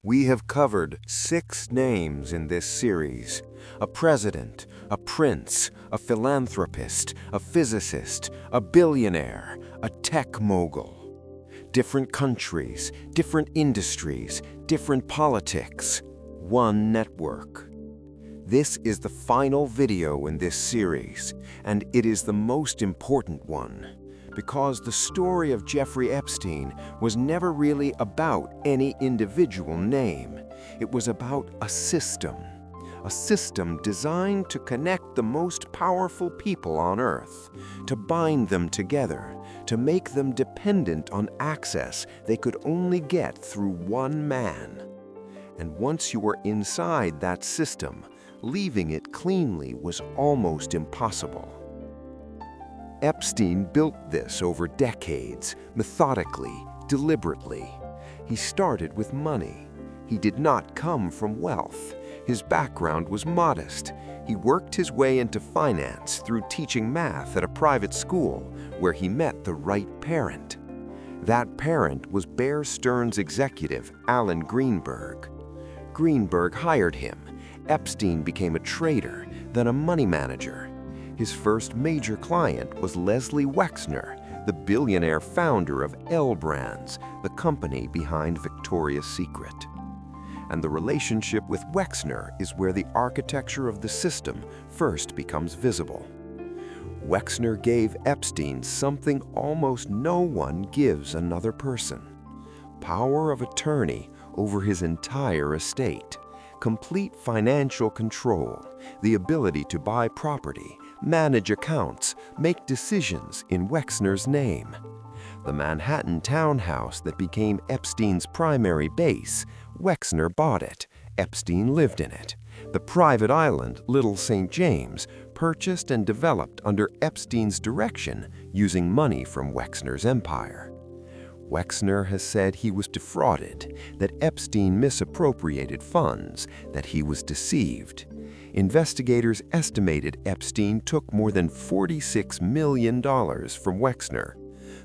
We have covered 6 names in this series: a president, a prince, a philanthropist, a physicist, a billionaire, a tech mogul. Different countries, different industries, different politics, one network. This is the final video in this series, and it is the most important one, because the story of Jeffrey Epstein was never really about any individual name. It was about a system designed to connect the most powerful people on Earth, to bind them together, to make them dependent on access they could only get through one man. And once you were inside that system, leaving it cleanly was almost impossible. Epstein built this over decades, methodically, deliberately. He started with money. He did not come from wealth. His background was modest. He worked his way into finance through teaching math at a private school where he met the right parent. That parent was Bear Stearns executive Alan Greenberg. Greenberg hired him. Epstein became a trader, then a money manager. His first major client was Leslie Wexner, the billionaire founder of L Brands, the company behind Victoria's Secret. And the relationship with Wexner is where the architecture of the system first becomes visible. Wexner gave Epstein something almost no one gives another person: power of attorney over his entire estate, complete financial control, the ability to buy property, manage accounts, make decisions in Wexner's name. The Manhattan townhouse that became Epstein's primary base, Wexner bought it. Epstein lived in it. The private island, Little St. James, purchased and developed under Epstein's direction using money from Wexner's empire. Wexner has said he was defrauded, that Epstein misappropriated funds, that he was deceived. Investigators estimated Epstein took more than $46 million from Wexner.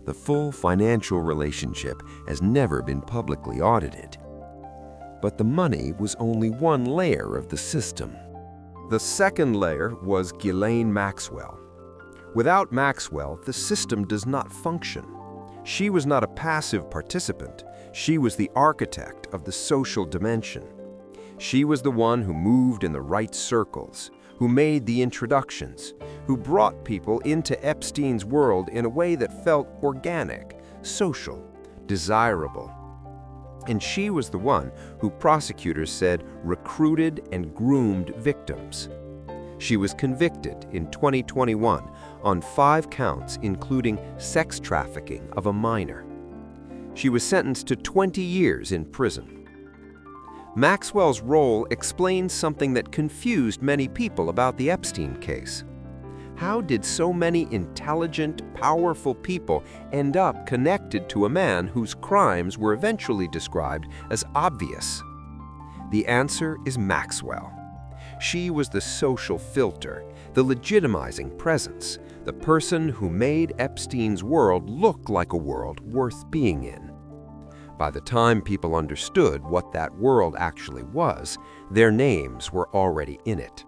The full financial relationship has never been publicly audited. But the money was only one layer of the system. The second layer was Ghislaine Maxwell. Without Maxwell, the system does not function. She was not a passive participant. She was the architect of the social dimension. She was the one who moved in the right circles, who made the introductions, who brought people into Epstein's world in a way that felt organic, social, desirable. And she was the one who prosecutors said recruited and groomed victims. She was convicted in 2021 on 5 counts, including sex trafficking of a minor. She was sentenced to 20 years in prison. Maxwell's role explains something that confused many people about the Epstein case. How did so many intelligent, powerful people end up connected to a man whose crimes were eventually described as obvious? The answer is Maxwell. She was the social filter, the legitimizing presence, the person who made Epstein's world look like a world worth being in. By the time people understood what that world actually was, their names were already in it.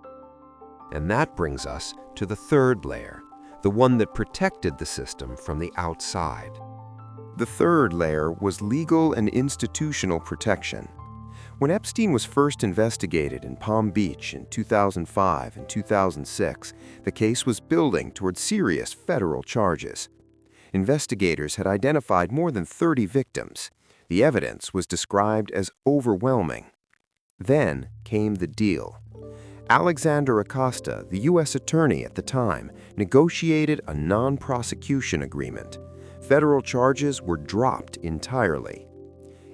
And that brings us to the third layer, the one that protected the system from the outside. The third layer was legal and institutional protection. When Epstein was first investigated in Palm Beach in 2005 and 2006, the case was building toward serious federal charges. Investigators had identified more than 30 victims. The evidence was described as overwhelming. Then came the deal. Alexander Acosta, the U.S. attorney at the time, negotiated a non-prosecution agreement. Federal charges were dropped entirely.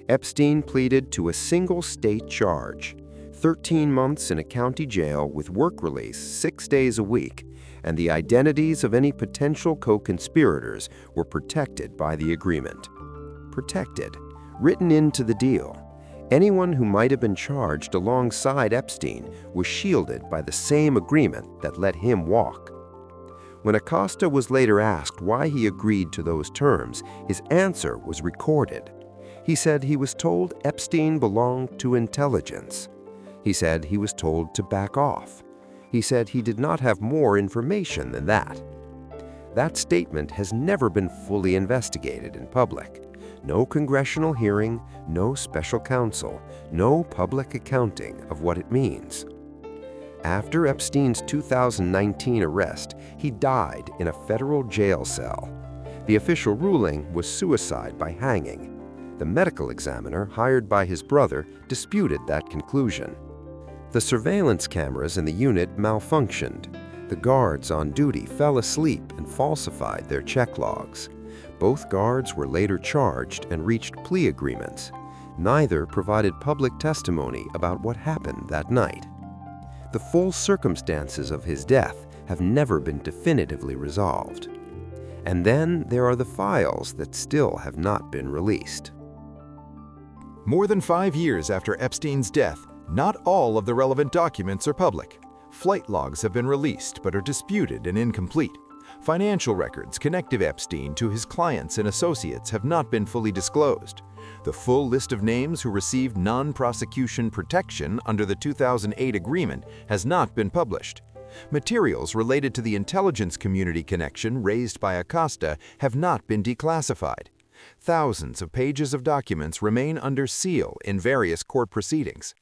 Epstein pleaded to a single state charge, 13 months in a county jail with work release 6 days a week, and the identities of any potential co-conspirators were protected by the agreement. Protected, written into the deal. Anyone who might have been charged alongside Epstein was shielded by the same agreement that let him walk. When Acosta was later asked why he agreed to those terms, his answer was recorded. He said he was told Epstein belonged to intelligence. He said he was told to back off. He said he did not have more information than that. That statement has never been fully investigated in public. No congressional hearing, no special counsel, no public accounting of what it means. After Epstein's 2019 arrest, he died in a federal jail cell. The official ruling was suicide by hanging. The medical examiner, hired by his brother, disputed that conclusion. The surveillance cameras in the unit malfunctioned. The guards on duty fell asleep and falsified their check logs. Both guards were later charged and reached plea agreements. Neither provided public testimony about what happened that night. The full circumstances of his death have never been definitively resolved. And then there are the files that still have not been released. More than 5 years after Epstein's death, not all of the relevant documents are public. Flight logs have been released but are disputed and incomplete. Financial records connecting Epstein to his clients and associates have not been fully disclosed. The full list of names who received non-prosecution protection under the 2008 agreement has not been published. Materials related to the intelligence community connection raised by Acosta have not been declassified. Thousands of pages of documents remain under seal in various court proceedings.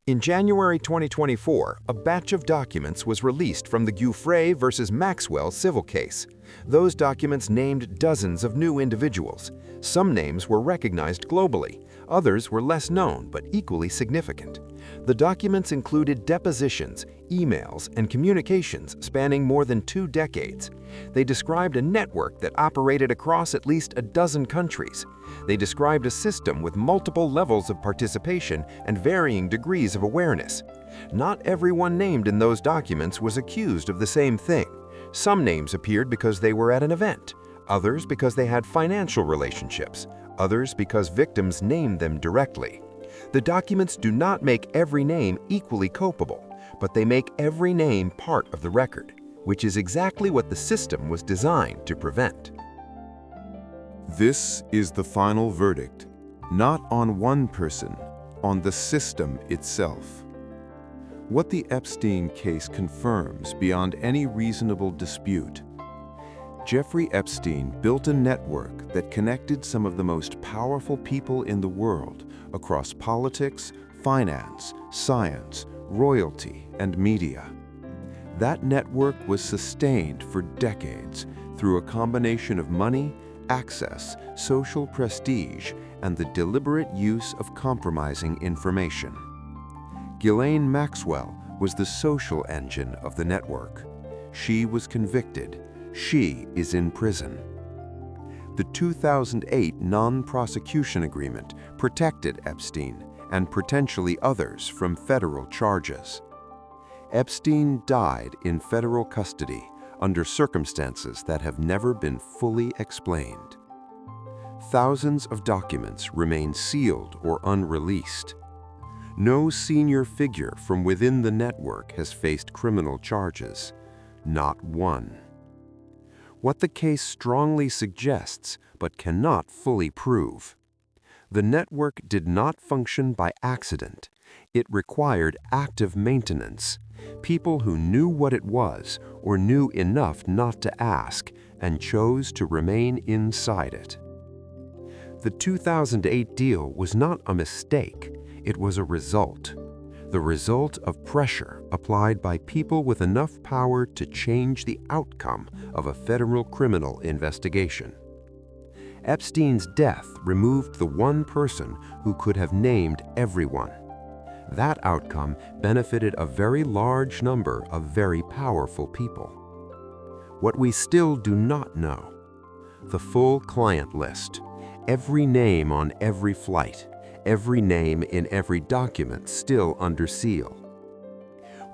In January 2024, a batch of documents was released from the Ghislaine versus Maxwell civil case. Those documents named dozens of new individuals. Some names were recognized globally. Others were less known but equally significant. The documents included depositions, emails, and communications spanning more than 2 decades. They described a network that operated across at least a dozen countries. They described a system with multiple levels of participation and varying degrees of awareness. Not everyone named in those documents was accused of the same thing. Some names appeared because they were at an event, others because they had financial relationships, others because victims named them directly. The documents do not make every name equally culpable, but they make every name part of the record, which is exactly what the system was designed to prevent. This is the final verdict, not on one person, on the system itself. What the Epstein case confirms beyond any reasonable dispute: Jeffrey Epstein built a network that connected some of the most powerful people in the world across politics, finance, science, royalty, and media. That network was sustained for decades through a combination of money, access, social prestige, and the deliberate use of compromising information. Ghislaine Maxwell was the social engine of the network. She was convicted. She is in prison. The 2008 non-prosecution agreement protected Epstein and potentially others from federal charges. Epstein died in federal custody under circumstances that have never been fully explained. Thousands of documents remain sealed or unreleased. No senior figure from within the network has faced criminal charges, not one. What the case strongly suggests, but cannot fully prove: the network did not function by accident. It required active maintenance, people who knew what it was or knew enough not to ask and chose to remain inside it. The 2008 deal was not a mistake. It was a result. The result of pressure applied by people with enough power to change the outcome of a federal criminal investigation. Epstein's death removed the one person who could have named everyone. That outcome benefited a very large number of very powerful people. What we still do not know: the full client list, every name on every flight, every name in every document still under seal.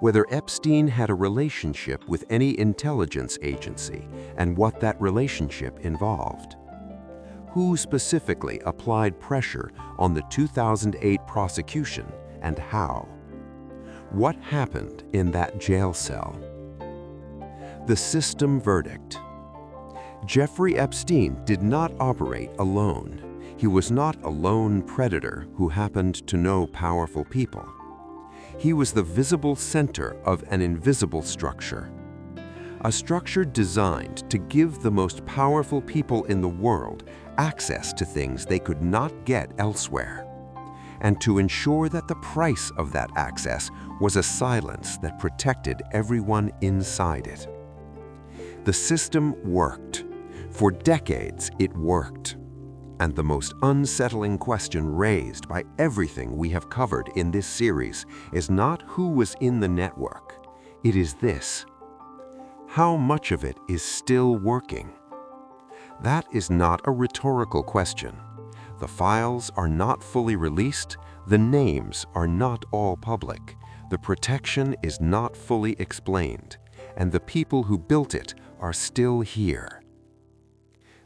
Whether Epstein had a relationship with any intelligence agency and what that relationship involved. Who specifically applied pressure on the 2008 prosecution and how? What happened in that jail cell? The system verdict. Jeffrey Epstein did not operate alone. He was not a lone predator who happened to know powerful people. He was the visible center of an invisible structure. A structure designed to give the most powerful people in the world access to things they could not get elsewhere, and to ensure that the price of that access was a silence that protected everyone inside it. The system worked. For decades, it worked. And the most unsettling question raised by everything we have covered in this series is not who was in the network. It is this: how much of it is still working? That is not a rhetorical question. The files are not fully released, the names are not all public, the protection is not fully explained, and the people who built it are still here.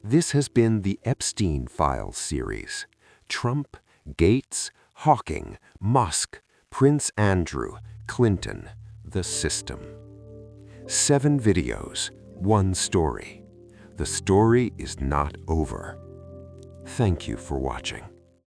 This has been the Epstein Files series. Trump, Gates, Hawking, Musk, Prince Andrew, Clinton, the system. 7 videos, 1 story. The story is not over. Thank you for watching.